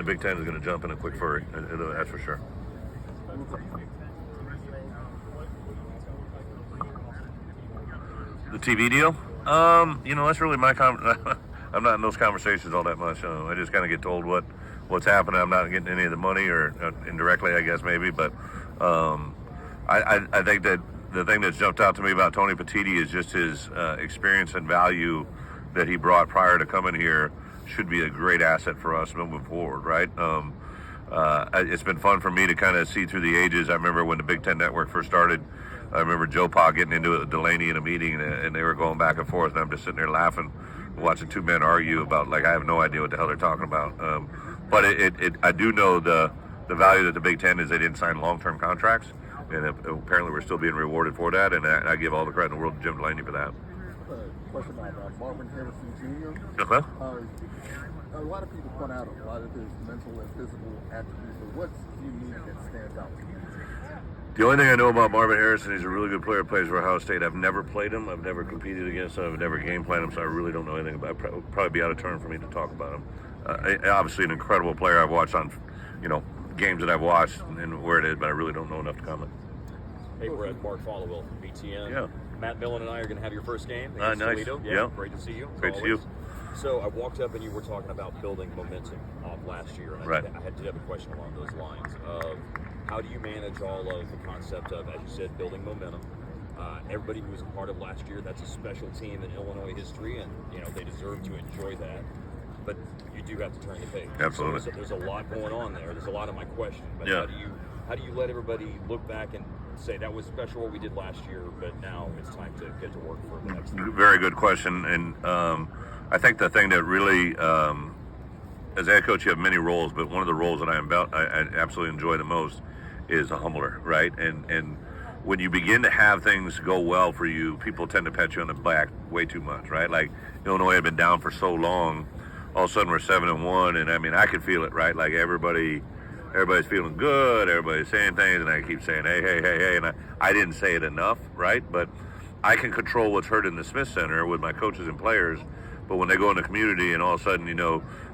The Big Ten is going to jump in a quick flurry. That's for sure. The TV deal? That's really my I'm not in those conversations all that much. I just kind of get told what's happening. I'm not getting any of the money, or indirectly, I guess maybe. But I think that the thing that's jumped out to me about Tony Petitti is just his experience and value that he brought prior to coming here. Should be a great asset for us moving forward, right? It's been fun for me to kind of see through the ages. I remember when the Big Ten Network first started. I remember Joe Pa getting into it with Delaney in a meeting, and they were going back and forth, and I'm just sitting there laughing, watching two men argue about, like, I have no idea what the hell they're talking about. But I do know the value that the Big Ten is. They didn't sign long-term contracts, and apparently we're still being rewarded for that, and I give all the credit in the world to Jim Delaney for that. Question about Marvin Harrison Jr. Okay. A lot of people point out a lot of his mental and physical attributes, but what's unique that stands out? The only thing I know about Marvin Harrison, he's a really good player, plays for Ohio State. I've never played him. I've never competed against him. I've never game planned him, so I really don't know anything about him. It would probably be out of turn for me to talk about him. Obviously an incredible player I've watched on, games that I've watched and where it is, but I really don't know enough to comment. Hey, Bret, Mark Followell from BTN. Yeah. Matt Millen and I are going to have your first game. Nice. Toledo. Yeah. Great to see you. Great to see you. So I walked up and you were talking about building momentum off last year. And Right. I did have a question along those lines of how do you manage all of the concept of, as you said, building momentum? Everybody who was a part of last year, that's a special team in Illinois history, and they deserve to enjoy that. But you do have to turn the page. Absolutely. So there's a lot going on there. There's a lot of my question. But Yeah. how do you let everybody look back and say that was special what we did last year, but now it's time to get to work for the next time? Very good question, and I think the thing that really, as a head coach, you have many roles, but one of the roles that I absolutely enjoy the most is a humbler, right? And when you begin to have things go well for you, people tend to pat you on the back way too much, right? Like Illinois had been down for so long, all of a sudden we're 7-1, and I mean I could feel it, right? Like everybody's feeling good, everybody's saying things, and I keep saying hey, and I didn't say it enough, right? But I can control what's heard in the Smith Center with my coaches and players. But when they go in the community and all of a sudden,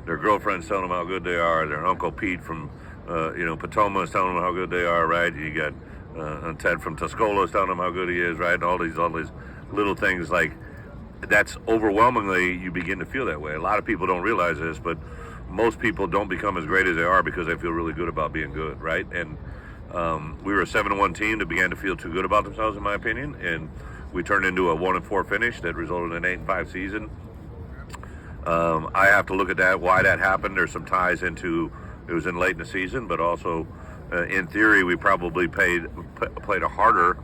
their girlfriend's telling them how good they are, their Uncle Pete from, Potomac is telling them how good they are, right? You got Ted from Tuscola is telling them how good he is, right? And all these little things, like, that's overwhelmingly, you begin to feel that way. A lot of people don't realize this, but most people don't become as great as they are because they feel really good about being good, right? And we were a 7-1 team that began to feel too good about themselves, in my opinion, and we turned into a 1-4 finish that resulted in an 8-5 season. I have to look at that, why that happened. There's some ties into it was in late in the season, but also in theory we probably played a harder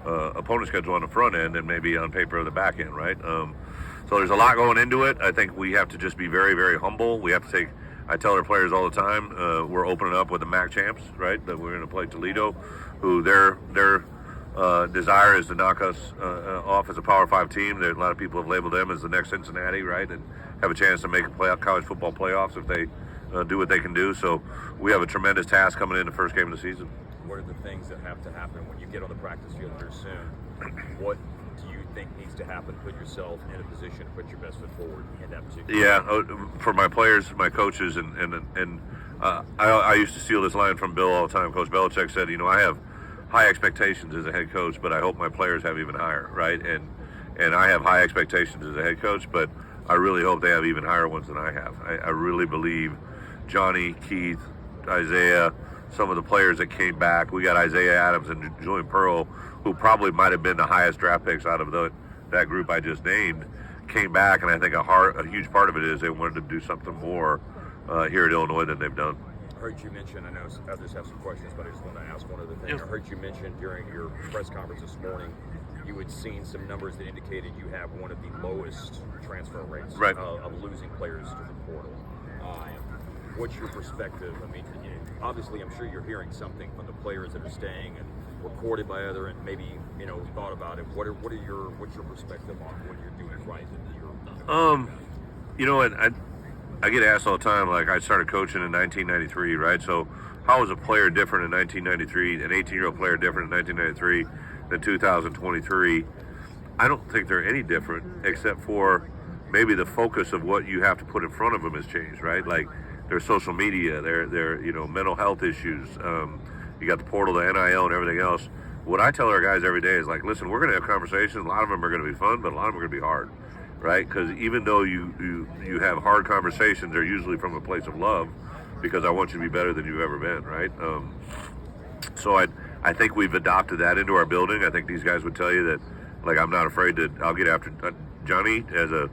opponent schedule on the front end than maybe on paper or the back end, right? So there's a lot going into it. I think we have to just be very, very humble. We have to I tell our players all the time, we're opening up with the MAC champs, right? That we're going to play Toledo, who their desire is to knock us off as a Power 5 team. A lot of people have labeled them as the next Cincinnati, right? And have a chance to make college football playoffs if they do what they can do. So we have a tremendous task coming in the first game of the season. What are the things that have to happen when you get on the practice field here soon? What do you think needs to happen to put yourself in a position to put your best foot forward in that particular for my players, my coaches, and I used to steal this line from Bill all the time. Coach Belichick said, I have high expectations as a head coach, but I hope my players have even higher, right? And I have high expectations as a head coach, but I really hope they have even higher ones than I have. I really believe Johnny, Keith, Isaiah, some of the players that came back. We got Isaiah Adams and Julian Pearl, who probably might have been the highest draft picks out of that group I just named, came back, and I think a huge part of it is they wanted to do something more here at Illinois than they've done. I heard you mention, I know others have some questions, but I just want to ask one other thing. Yeah. I heard you mention during your press conference this morning, you had seen some numbers that indicated you have one of the lowest transfer rates right. of losing players to the portal. What's your perspective? I mean, obviously, I'm sure you're hearing something from the players that are staying and reported by other, and maybe thought about it. What's your perspective on what you're doing right? I get asked all the time. Like, I started coaching in 1993, right? So how is a player different in 1993? An 18-year-old player different in 1993 than 2023? I don't think they're any different, except for maybe the focus of what you have to put in front of them has changed, right? Like, their social media, their mental health issues. You got the portal, the NIL, and everything else. What I tell our guys every day is like, listen, we're going to have conversations. A lot of them are going to be fun, but a lot of them are going to be hard, right? Because even though you have hard conversations, they're usually from a place of love, because I want you to be better than you've ever been, right? So I think we've adopted that into our building. I think these guys would tell you that, like, I'm not afraid to. I'll get after Johnny has a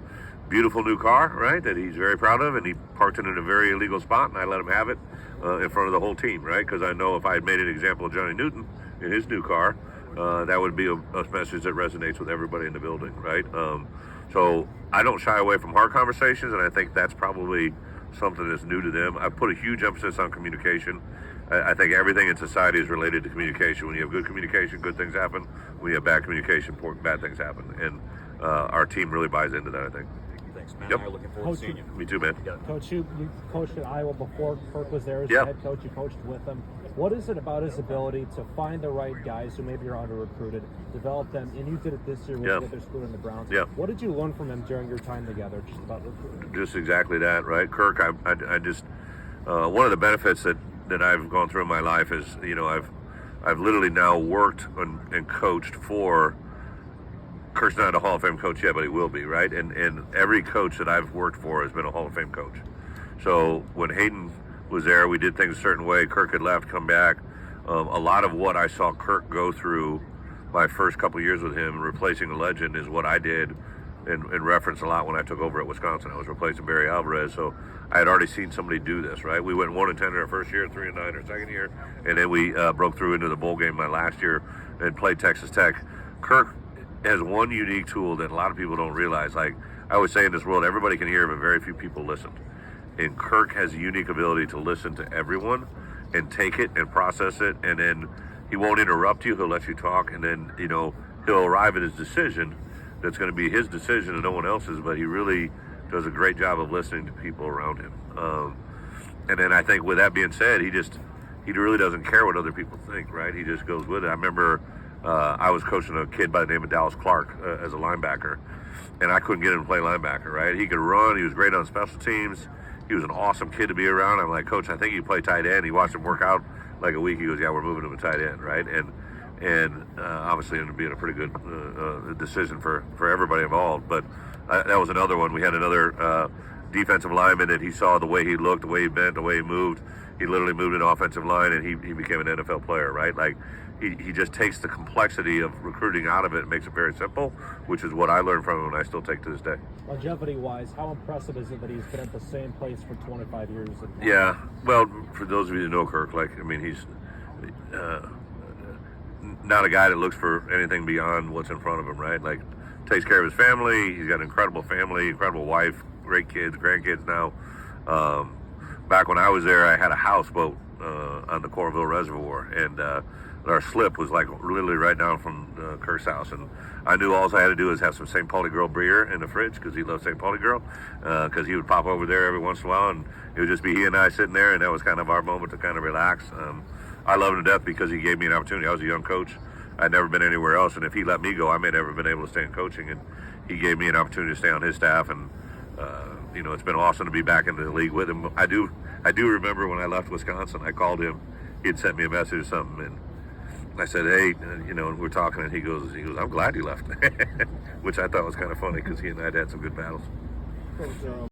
beautiful new car, right? That he's very proud of, and he parked it in a very illegal spot, and I let him have it in front of the whole team, right? Because I know if I had made an example of Johnny Newton in his new car, that would be a message that resonates with everybody in the building, right? So I don't shy away from hard conversations, and I think that's probably something that's new to them. I put a huge emphasis on communication. I think everything in society is related to communication. When you have good communication, good things happen. When you have bad communication, bad things happen. And our team really buys into that, I think. Thanks, man. Yep. I'm looking forward to seeing you. Me too, man. Coach, you coached at Iowa before Kirk was there as Yeah. the head coach. You coached with him. What is it about his ability to find the right guys who maybe are under-recruited, develop them, and you did it this year with Yeah. Witherspoon and the Browns. Yeah. What did you learn from him during your time together just about recruiting? Just exactly that, right? Kirk, I just one of the benefits that I've gone through in my life is, I've literally now worked and coached for. Kirk's not a Hall of Fame coach yet, but he will be, right? And every coach that I've worked for has been a Hall of Fame coach. So when Hayden was there, we did things a certain way. Kirk had left, come back. A lot of what I saw Kirk go through my first couple of years with him, replacing a legend, is what I did and referenced a lot when I took over at Wisconsin. I was replacing Barry Alvarez, so I had already seen somebody do this, right? We went 1-10 in our first year, 3-9 our second year, and then we broke through into the bowl game my last year and played Texas Tech. Kirk has one unique tool that a lot of people don't realize. Like I always say, in this world, everybody can hear, but very few people listen. And Kirk has a unique ability to listen to everyone and take it and process it, and then he won't interrupt you. He'll let you talk, and then he'll arrive at his decision. That's going to be his decision and no one else's. But he really does a great job of listening to people around him. And then I think, with that being said, he really doesn't care what other people think, right? He just goes with it. I remember I was coaching a kid by the name of Dallas Clark as a linebacker, and I couldn't get him to play linebacker, right? He could run. He was great on special teams. He was an awesome kid to be around. I'm like, Coach, I think you play tight end. He watched him work out like a week. He goes, yeah, we're moving him to tight end, right? And obviously ended up being a pretty good decision for everybody involved. But that was another one. We had another defensive lineman that he saw the way he looked, the way he bent, the way he moved. He literally moved an offensive line, and he became an NFL player, right? Like, he just takes the complexity of recruiting out of it and makes it very simple, which is what I learned from him and I still take to this day. Longevity-wise, how impressive is it that he's been at the same place for 25 years? Yeah, well, for those of you that know Kirk, he's not a guy that looks for anything beyond what's in front of him, right? Like, takes care of his family. He's got an incredible family, incredible wife, great kids, grandkids now. Back when I was there, I had a houseboat on the Coralville Reservoir, and our slip was like literally right down from Kirk's house, and I knew all I had to do was have some St. Pauli Girl beer in the fridge, because he loved St. Pauli Girl, because he would pop over there every once in a while, and it would just be he and I sitting there, and that was kind of our moment to kind of relax. I love him to death because he gave me an opportunity. I was a young coach. I'd never been anywhere else, and if he let me go, I may never have been able to stay in coaching, and he gave me an opportunity to stay on his staff, and it's been awesome to be back in the league with him. I do remember when I left Wisconsin, I called him. He had sent me a message or something, and I said, hey, and we're talking, and he goes, I'm glad you left, which I thought was kind of funny, because he and I had some good battles.